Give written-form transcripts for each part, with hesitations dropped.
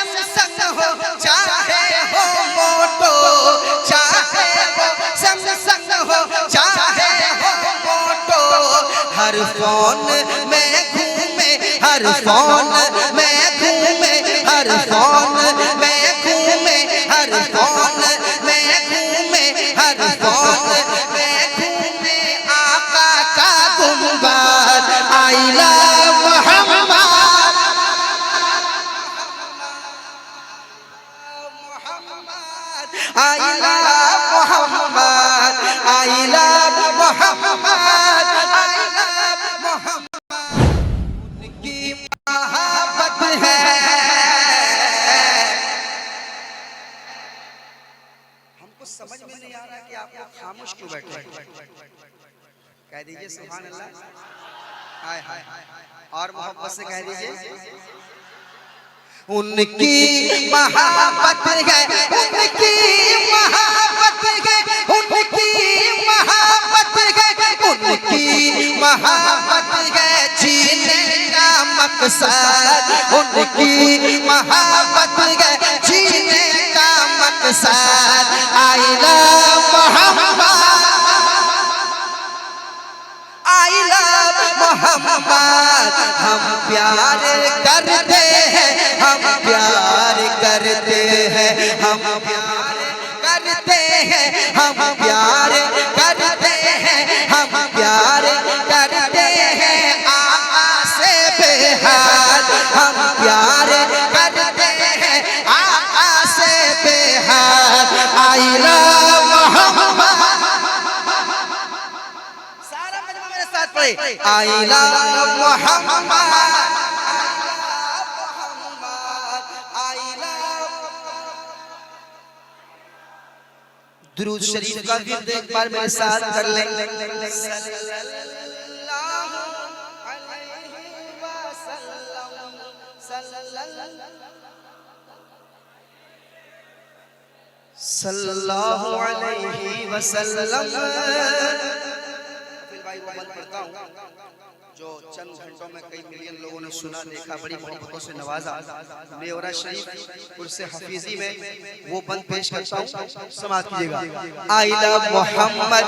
Samsung हो चाहे हो मोटो, चाहे हो सैमसंग हो चाहे हो मोटो, हर फोन में घूमे, हर फोन में घूमे, हर फोन में घूमे, हर फोन में घूमे, हर फोन में घूमे आका का गुंबद। I love Mohammad, I love Mohammad, I love Mohammad, I love Muhammad. उनकी मोहब्बत है। हमको समझ में नहीं आ रहा कि आप लोग खामोश क्यों बैठे हैं। कह दीजिए सुभान अल्लाह, हाय हाय, और मोहब्बत से कह दीजिए उनकी मोहब्बत है, उनकी मोहब्बत है, उनकी मोहब्बत है, उनकी मोहब्बत है जीने का मकसद, उनकी मोहब्बत है जीने का मकसद। I love Mohammad, I love Muhammad. हम प्यार करते हैं, हम प्यार करते हैं, हम प्यार करते हैं, हम प्यार करते हैं, हम प्यार करते हैं आका से बेहद, हम प्यार करते हैं आका से बेहद। आई लव मोहम्मद, सारा मजमा मेरे साथ पढ़े, आई लव मोहम्मद, दुरूद शरीफ का विर्द एक बार मेरे साथ कर लें। सल्लल्लाहु अलैहि वसल्लम। भाई वो बंद पढ़ता हूँ जो चंद घंटों में कई मिलियन लोगों ने सुना, देखा, बड़ी मोहब्बतों से नवाजा। मेवरा शरीफ कुर्से हफीजी में वो बंद पेश करता हूँ, समाप्त कीजिएगा। आई लव मोहम्मद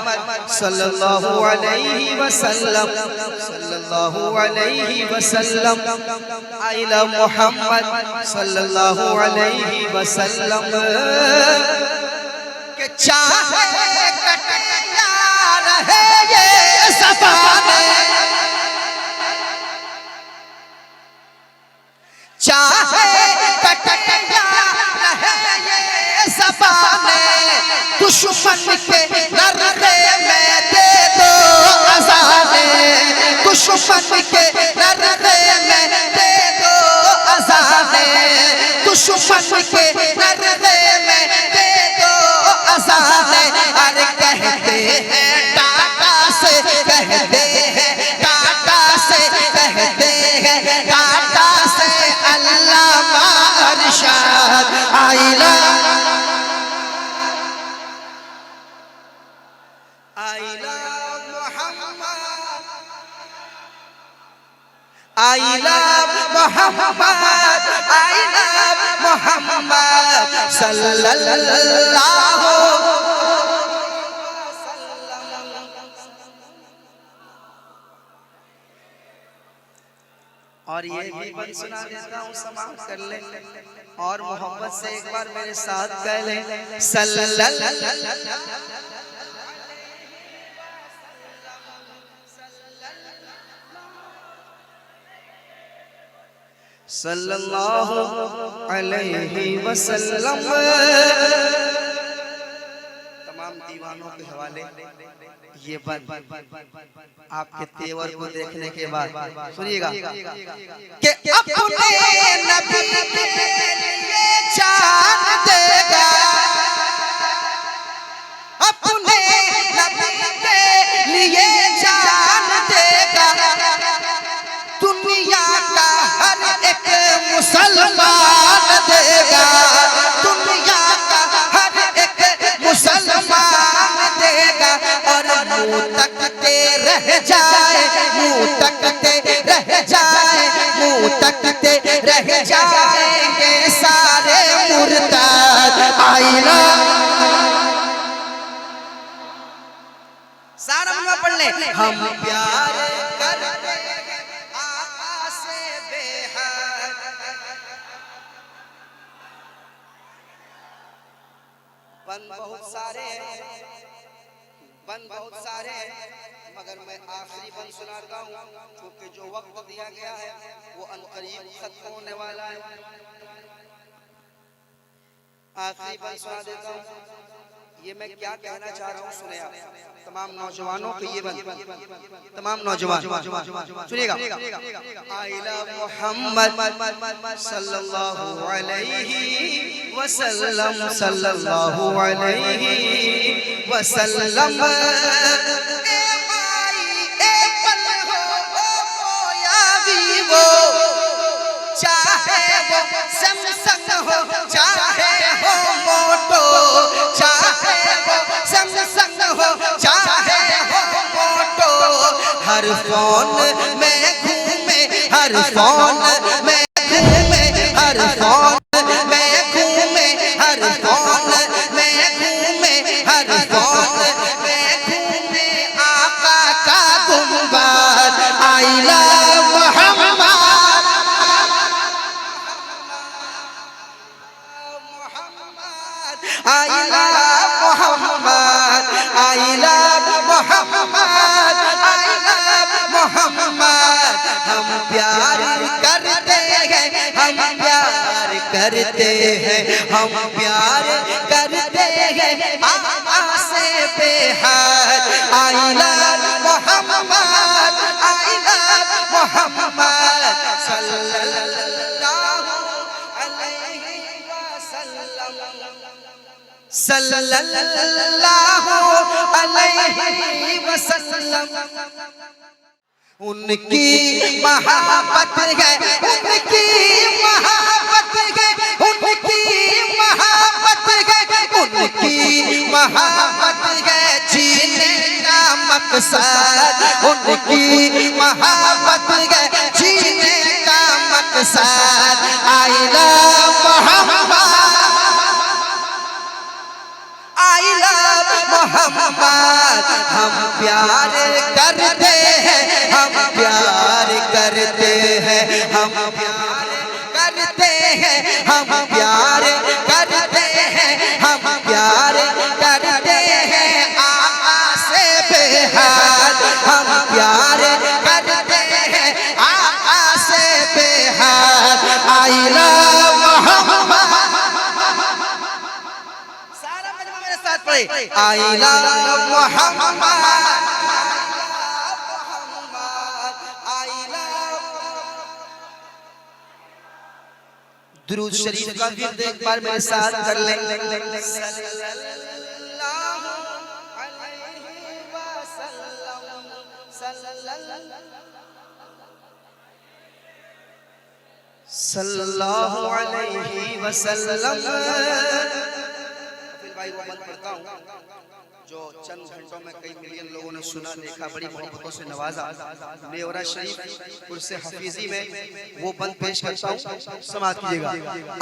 सल्लल्लाहु अलैहि वसल्लम, सल्लल्लाहु अलैहि वसल्लम। आई लव मोहम्मद सल्लल्लाहु अलैहि वसल्लम। के चाहे कटे या रहे ये ज़बाने, चाहे कटे या रहे ये ज़बाने, दुश्मन के नर्रे में दे दो अज़ाने, दुश्मन के नर्रे में दे दो अज़ाने, दुश्मन के नर्रे में दे दो अज़ाने। अरे कहते हैं टाटा से, कहते हैं टाटा से, कहते हैं टाटा से अल्लामा Arshad. I love, I love Mohammad, I love Mohammad, I love Mohammad सल्लल्लाहु। और ये भी बंद सुना देता हूँ, समाप्त कर ले, और मोहब्बत से एक बार मेरे साथ कह ले सल्लल्लाहु अलैहि वसल्लम। तमाम दीवानों के हवाले ये बात आपके तेवर को देखने के बाद सुनिएगा कि अपने नबी के लिए जान देगा, अपने नबी के लिए जान देगा, दुनिया का हर एक मुसलमान देगा, दुनिया का हर एक मुसलमान देगा। और मुँह तकते रह जाए, मुँह तकते रह जाए, मुँह तकते रह जाएंगे सारे सारा में पढ़ ले। हम प्यार करते हैं आका से बेहद, बन बहुत सारे हैं, बन बहुत सारे हैं, मगर मैं आखिरी बन सुनाता हूँ क्योंकि जो वक्त दिया गया है वो अनकरीब खत्म होने वाला है। आखिरी बन सुना देता हूँ। ये मैं क्या कहना चाह रहा हूँ सुने आप, तमाम नौजवानों को ये बन, तमाम नौजवान सुनिएगा। आई लव मोहम्मद सल्लल्लाहु अलैहि वसल्लम, सल्लल्लाहु अलैहि वसल्लम। चाहे वो सैमसंग हो, चाहे हो मोटो, चाहे वो सैमसंग हो, चाहे हो मोटो, हर फोन में घूमे, हर फोन में घूमे, हर फोन में घूमे, हर फोन में घूमे, हर फोन में घूमे आका का गुंबद। I love Muhammad, I love Muhammad, I love Muhammad, I love Muhammad। हम प्यार करते हैं, हम प्यार करते हैं, हम प्यार करते हैं आका से बेहद। I love Muhammad, I love Muhammad सल्लल्लाहु अलैहि वसल्लम, सल्लल्लाहु अलैहि वसल्लम। उनकी महाबत है, उनकी महाबत है, उनकी महाबत है, उनकी महाबत है जीने का मकसद, उनकी महाबत है जीने का मकसद। I love Mohammad, I love Muhammad. हम प्यार करते हैं, हम प्यार करते हैं, हम प्यार करते हैं, हम प्यार करते हैं, हम प्यार करते हैं आका से बेहद। हम प्यार करते हैं आका से बेहद। I love Muhammad, I love Muhammad, I love। दुरूद शरीफ का विर्द एक बार मेरे साथ कर लें। सल्लल्लाहु अलैहि वसल्लम। भाई वो बंद पढ़ता हूँ जो चंद घंटों में कई मिलियन लोगों ने सुना, देखा, बड़ी मोहब्बतों से नवाजा। मेवरा शरीफ कुर्से हफीजी में वो बंद पेश करता हूँ, समाअत कीजिएगा।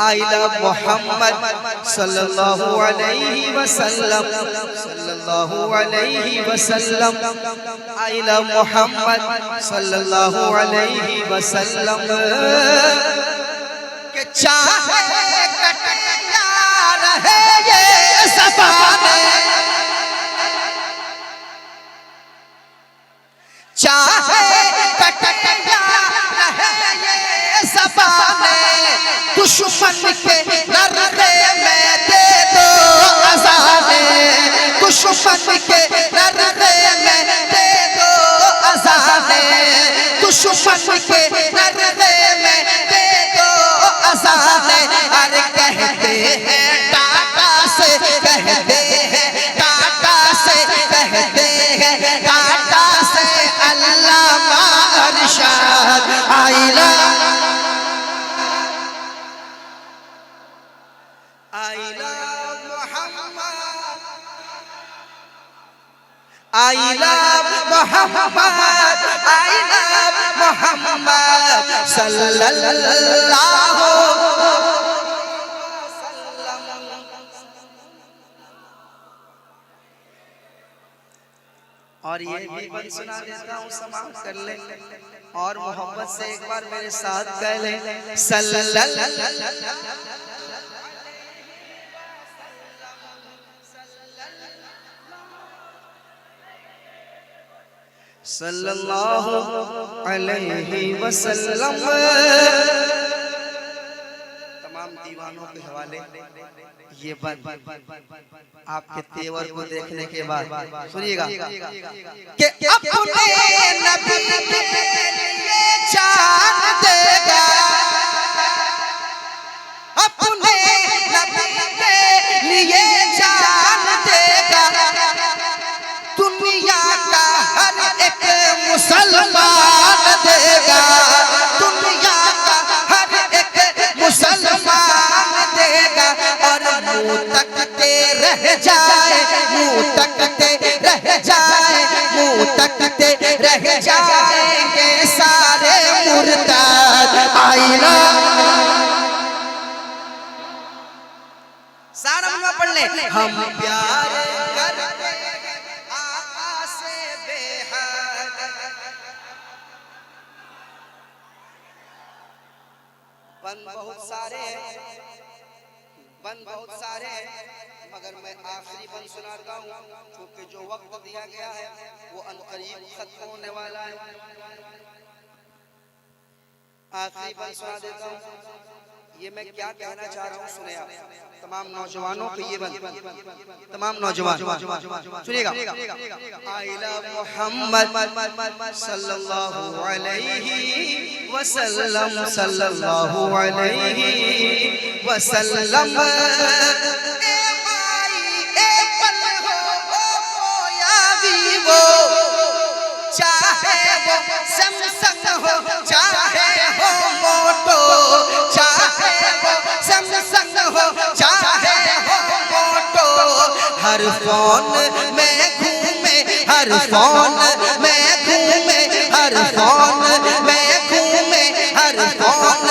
आई लव मोहम्मद सल्लल्लाहु अलैहि वसल्लम, सल्लल्लाहु अलैहि वसल्लम। आई लव मोहम्मद सल्लल्लाहु अलैहि वसल्लम। के चाहे कटे या रहे ये ज़बाने, चाहे कटे या रहे ये ज़बाने, दुश्मन के लर्ज़े में दे दो अज़ाने, दुश्मन के लर्ज़े में दे दो अज़ाने, दुश्मन के लर्ज़े में दे दो अज़ाने। अरे कहते हैं टाटा से, कहते हैं टाटा से, कहते हैं टाटा से अल्लामा Arshad. I love, I love Mohammad, I love Mohammad, I love Mohammad सल्लल्लाहु और ये भी बंद सुना देता हूँ, समाप्त कर ले और मोहब्बत से एक बार मेरे साथ कह ले सल्लल्लाहु अलैहि वसल्लम। तमाम दीवानों के हवाले ये बंद आपके तेवर को देखने के बाद सुनिएगा कि अपने नबी के लिए जान देगा, अपने नबी के लिए जान देगा, दुनिया का हर एक मुसलमान देगा, दुनिया का हर एक मुसलमान देगा। और मुँह तकते रह जाए, मुँह तकते रह जाए, मुँह तकते रह जाएंगे सारे मुर्ताद। आईना सारा मुँह पढ़ ले। हम प्यार करते आका से बेहद, बंद बहुत सारे हैं, बंद बहुत सारे हैं, मगर मैं आखिरी बंद सुनाता हूँ क्योंकि जो वक्त दिया गया है वो अनकरीब खत्म होने वाला है। आखिरी बंद सुना देता हूँ। ये मैं क्या कहना चाह रहा हूँ सुने आप, तमाम नौजवानों को ये बंद, तमाम नौजवान सुनिएगा। आई लव मोहम्मद सल्लल्लाहु अलैहि वसल्लम, सल्लल्लाहु अलैहि वसल्लम। ए माई ए पल हो या वीवो, चाहे वो सैमसंग हो चाहे हो मोटो, चाहे वो सैमसंग हो चाहे हो मोटो, हर फोन में घूमे, हर फोन में घूमे, हर फोन में घूमे, हर फोन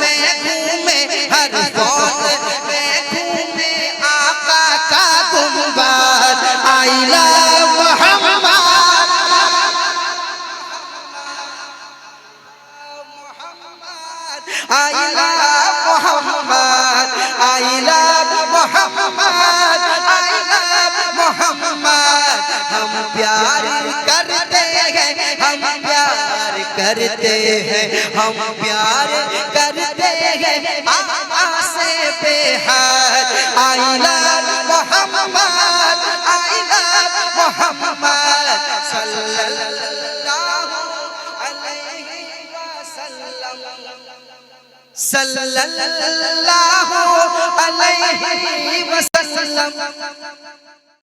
में घूमे, हर फोन में घूमे आका का गुंबद। I love Mohammad, I love Mohammad, I love Mohammad, I love Muhammad. हम प्यार करते हैं, हम प्यार करते हैं, हम प्यार करते हैं आका से बेहद। I love Mohammad, I love Mohammad सल्लल्लाहु अलैहि वसल्लम, सल्लल्लाहु अलैहि वसल्लम।